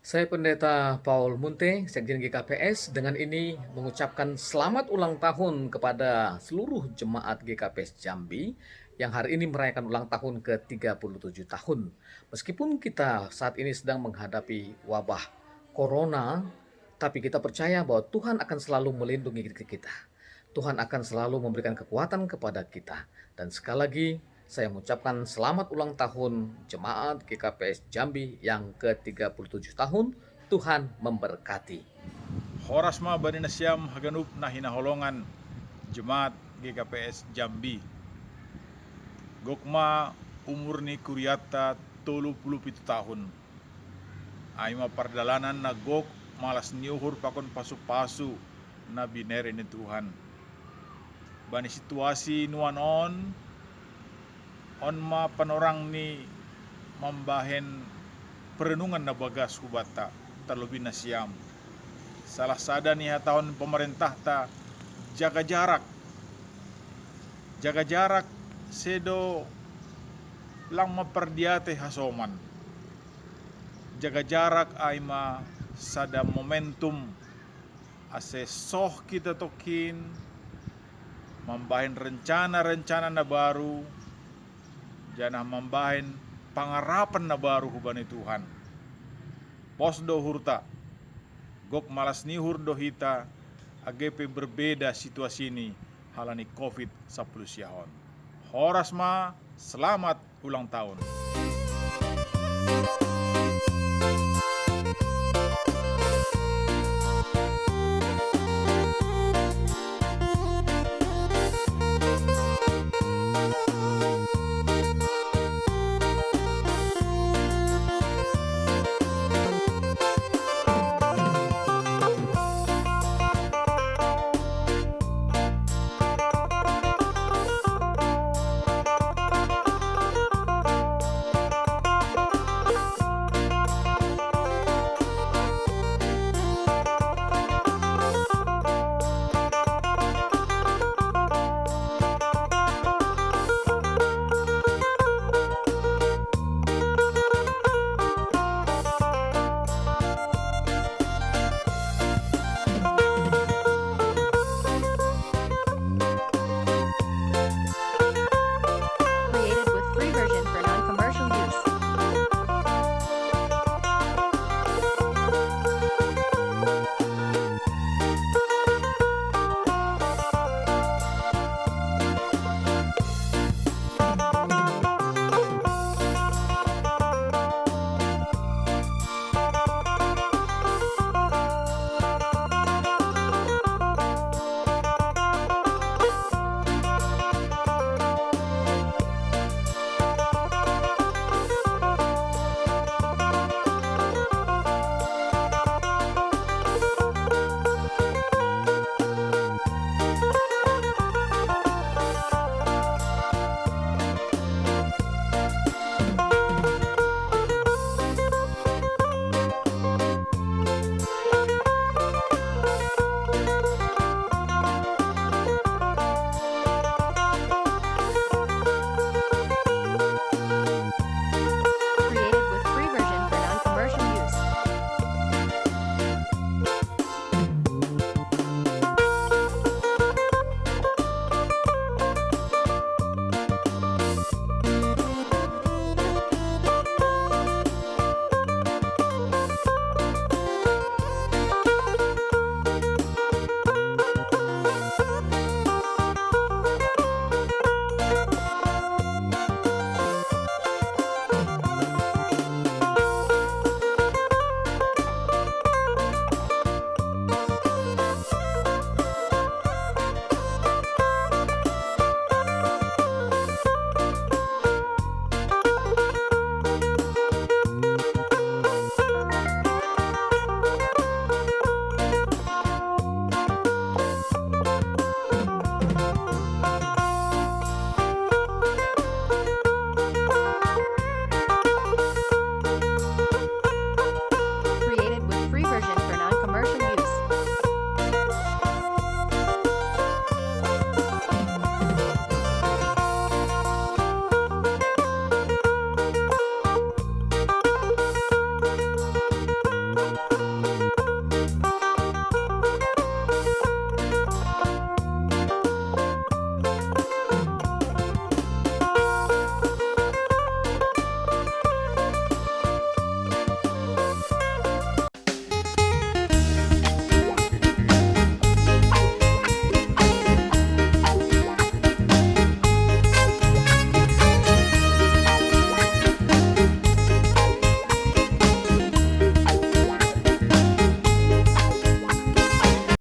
Saya Pendeta Paul Munte, Sekjen GKPS, dengan ini mengucapkan selamat ulang tahun kepada seluruh jemaat GKPS Jambi yang hari ini merayakan ulang tahun ke-37 tahun. Meskipun kita saat ini sedang menghadapi wabah corona, tapi kita percaya bahwa Tuhan akan selalu melindungi diri kita. Tuhan akan selalu memberikan kekuatan kepada kita. Dan sekali lagi, saya mengucapkan selamat ulang tahun Jemaat GKPS Jambi yang ke-37 tahun. Tuhan memberkati. Horas ma bani nasyam haganup na hinaholongan Jemaat GKPS Jambi. Gokma umur ni kuryata 37 tahun. Ay pardalanan na gok malas niuhur pakon pasu-pasu na binere ni Tuhan. Bani situasi nuan on ma panorang ni mambahen perenungan na bagas kubata terlebih na siam. Salah sada nih tahun pemerintah ta jaga jarak. Jaga jarak sedo lang maperdiate hasoman. Jaga jarak aima sada momentum ase soh kita tokin mambahin rencana-rencana na baru, janah mambahin pangarapan na baru hubani Tuhan. Pos do hurta, gok malas nihur do hita, agepe berbeda situasi ini halani COVID-19 siahon. Horas ma, selamat ulang tahun.